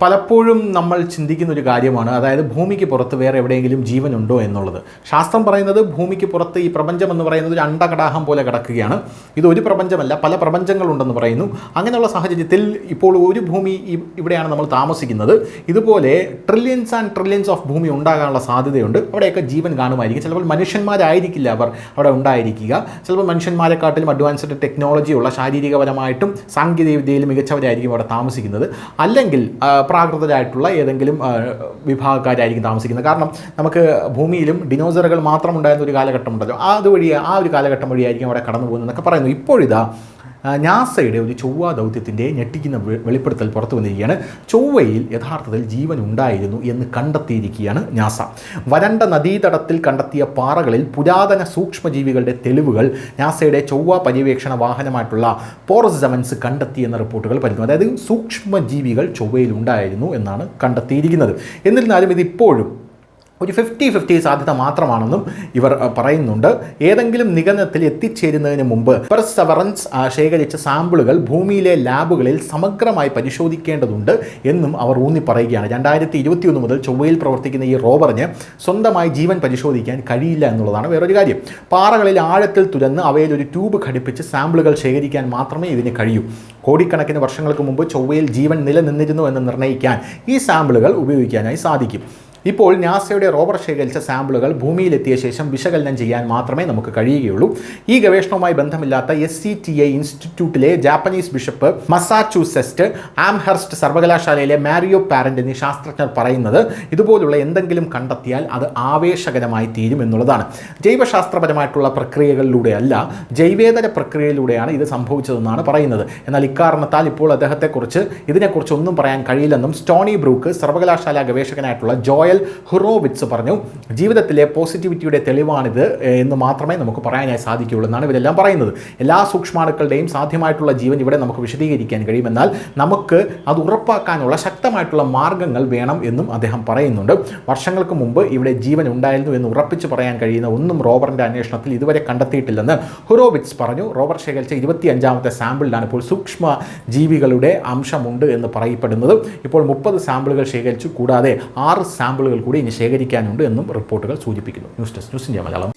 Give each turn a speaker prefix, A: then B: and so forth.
A: പലപ്പോഴും നമ്മൾ ചിന്തിക്കുന്ന ഒരു കാര്യമാണ്, അതായത് ഭൂമിക്ക് പുറത്ത് വേറെ എവിടെയെങ്കിലും ജീവനുണ്ടോ എന്നുള്ളത്. ശാസ്ത്രം പറയുന്നത് ഭൂമിക്ക് പുറത്ത് ഈ പ്രപഞ്ചം എന്ന് പറയുന്നത് ഒരു അണ്ടകടാഹം പോലെ കിടക്കുകയാണ്. ഇതൊരു പ്രപഞ്ചമല്ല, പല പ്രപഞ്ചങ്ങളുണ്ടെന്ന് പറയുന്നു. അങ്ങനെയുള്ള സാഹചര്യത്തിൽ ഇപ്പോൾ ഒരു ഭൂമി ഇവിടെയാണ് നമ്മൾ താമസിക്കുന്നത്. ഇതുപോലെ ട്രില്യൻസ് ആൻഡ് ട്രില്യൻസ് ഓഫ് ഭൂമി ഉണ്ടാകാനുള്ള സാധ്യതയുണ്ട്. അവിടെയൊക്കെ ജീവൻ കാണുമായിരിക്കും. ചിലപ്പോൾ മനുഷ്യന്മാരായിരിക്കില്ല അവർ അവിടെ ഉണ്ടായിരിക്കുക. ചിലപ്പോൾ മനുഷ്യന്മാരെക്കാട്ടിലും അഡ്വാൻസ്ഡ് ടെക്നോളജി ഉള്ള, ശാരീരികപരമായിട്ടും സാങ്കേതിക വിദ്യയിലും മികച്ചവരായിരിക്കും അവിടെ താമസിക്കുന്നത്. അല്ലെങ്കിൽ പ്രാകൃതരായിട്ടുള്ള ഏതെങ്കിലും വിഭാഗക്കാരായിരിക്കും താമസിക്കുന്നത്. കാരണം നമുക്ക് ഭൂമിയിലും ഡിനോസറുകൾ മാത്രം ഉണ്ടായിരുന്ന ഒരു കാലഘട്ടമുണ്ടല്ലോ, ആ ഒരു കാലഘട്ടം വഴിയായിരിക്കും അവിടെ കടന്നു പോകുന്നതെന്നൊക്കെ പറയുന്നു. ഇപ്പോഴിതാ നാസയുടെ ഒരു ചൊവ്വ ദൗത്യത്തിൻ്റെ ഞെട്ടിക്കുന്ന വെളിപ്പെടുത്തൽ പുറത്തു വന്നിരിക്കുകയാണ്. ചൊവ്വയിൽ യഥാർത്ഥത്തിൽ ജീവൻ ഉണ്ടായിരുന്നു എന്ന് കണ്ടെത്തിയിരിക്കുകയാണ് നാസ. വരണ്ട നദീതടത്തിൽ കണ്ടെത്തിയ പാറകളിൽ പുരാതന സൂക്ഷ്മജീവികളുടെ തെളിവുകൾ നാസയുടെ ചൊവ്വ പര്യവേക്ഷണ വാഹനമായിട്ടുള്ള പോർസെവൻസ് കണ്ടെത്തിയെന്ന റിപ്പോർട്ടുകൾ വരുന്നു. അതായത് സൂക്ഷ്മജീവികൾ ചൊവ്വയിൽ ഉണ്ടായിരുന്നു എന്നാണ് കണ്ടെത്തിയിരിക്കുന്നത്. എന്നിരുന്നാലും ഇതിപ്പോഴും ഒരു 50-50 സാധ്യത മാത്രമാണെന്നും ഇവർ പറയുന്നുണ്ട്. ഏതെങ്കിലും നിഗമനത്തിൽ എത്തിച്ചേരുന്നതിന് മുമ്പ് പെർസെവറൻസ് ശേഖരിച്ച സാമ്പിളുകൾ ഭൂമിയിലെ ലാബുകളിൽ സമഗ്രമായി പരിശോധിക്കേണ്ടതുണ്ട് എന്നും അവർ ഊന്നി പറയുകയാണ്. 2021 മുതൽ ചൊവ്വയിൽ പ്രവർത്തിക്കുന്ന ഈ റോവറിന് സ്വന്തമായി ജീവൻ പരിശോധിക്കാൻ കഴിയില്ല എന്നുള്ളതാണ് വേറൊരു കാര്യം. പാറകളിൽ ആഴത്തിൽ തുരന്ന് അവയിൽ ഒരു ട്യൂബ് ഘടിപ്പിച്ച് സാമ്പിളുകൾ ശേഖരിക്കാൻ മാത്രമേ ഇതിന് കഴിയൂ. കോടിക്കണക്കിന് വർഷങ്ങൾക്ക് മുമ്പ് ചൊവ്വയിൽ ജീവൻ നിലനിന്നിരുന്നു എന്ന് നിർണ്ണയിക്കാൻ ഈ സാമ്പിളുകൾ ഉപയോഗിക്കാനായി സാധിക്കും. ഇപ്പോൾ നാസയുടെ റോവർ ശേഖരിച്ച സാമ്പിളുകൾ ഭൂമിയിലെത്തിയ ശേഷം വിശകലനം ചെയ്യാൻ മാത്രമേ നമുക്ക് കഴിയുകയുള്ളൂ. ഈ ഗവേഷണവുമായി ബന്ധമില്ലാത്ത SCTA ഇൻസ്റ്റിറ്റ്യൂട്ടിലെ ജാപ്പനീസ് ബിഷപ്പ്, മസാച്യൂസെറ്റ്സ് ആംഹെർസ്റ്റ് സർവകലാശാലയിലെ മാരിയോ പാരന്റ് എന്നീ ശാസ്ത്രജ്ഞർ പറയുന്നത് ഇതുപോലുള്ള എന്തെങ്കിലും കണ്ടെത്തിയാൽ അത് ആവേശകരമായി തീരും എന്നുള്ളതാണ്. ജൈവശാസ്ത്രപരമായിട്ടുള്ള പ്രക്രിയകളിലൂടെയല്ല, ജൈവേതര പ്രക്രിയയിലൂടെയാണ് ഇത് സംഭവിച്ചതെന്നാണ് പറയുന്നത്. എന്നാൽ ഇക്കാരണത്താൽ ഇപ്പോൾ അദ്ദേഹത്തെക്കുറിച്ച് ഇതിനെക്കുറിച്ച് ഒന്നും പറയാൻ കഴിയില്ലെന്നും സ്റ്റോണി ബ്രൂക്ക് സർവകലാശാല ഗവേഷകനായിട്ടുള്ള ജോയൽ ഹുറോവിറ്റ്സ് പറഞ്ഞു. ജീവിതത്തിലെ പോസിറ്റിവിറ്റിയുടെ തെളിവാണിത് എന്ന് മാത്രമേ നമുക്ക് പറയാനായി സാധിക്കുകയുള്ളൂ എന്നാണ് ഇവരെല്ലാം പറയുന്നത്. എല്ലാ സൂക്ഷ്മാണുക്കളുടെയും സാധ്യമായിട്ടുള്ള ജീവൻ ഇവിടെ നമുക്ക് വിശദീകരിക്കാൻ കഴിയും. എന്നാൽ നമുക്ക് അത് ഉറപ്പാക്കാനുള്ള ശക്തമായിട്ടുള്ള മാർഗ്ഗങ്ങൾ വേണം എന്നും അദ്ദേഹം പറയുന്നുണ്ട്. വർഷങ്ങൾക്ക് മുമ്പ് ഇവിടെ ജീവൻ ഉണ്ടായിരുന്നു എന്ന് ഉറപ്പിച്ച് പറയാൻ കഴിയുന്ന ഒന്നും റോവറിൻ്റെ അന്വേഷണത്തിൽ ഇതുവരെ കണ്ടെത്തിയിട്ടില്ലെന്ന് ഹുറോവിറ്റ്സ് പറഞ്ഞു. റോവർ ശേഖരിച്ച 25ാമത്തെ സാമ്പിളിലാണ് ഇപ്പോൾ സൂക്ഷ്മ ജീവികളുടെ അംശമുണ്ട് എന്ന് പറയപ്പെടുന്നത്. ഇപ്പോൾ 30 സാമ്പിളുകൾ ശേഖരിച്ചു. കൂടാതെ 6 സാമ്പിളുകൾ കൂടി ഇനി ശേഖരിക്കാനുണ്ട് എന്നും റിപ്പോർട്ടുകൾ സൂചിപ്പിക്കുന്നു. News desk, news India Malayalam.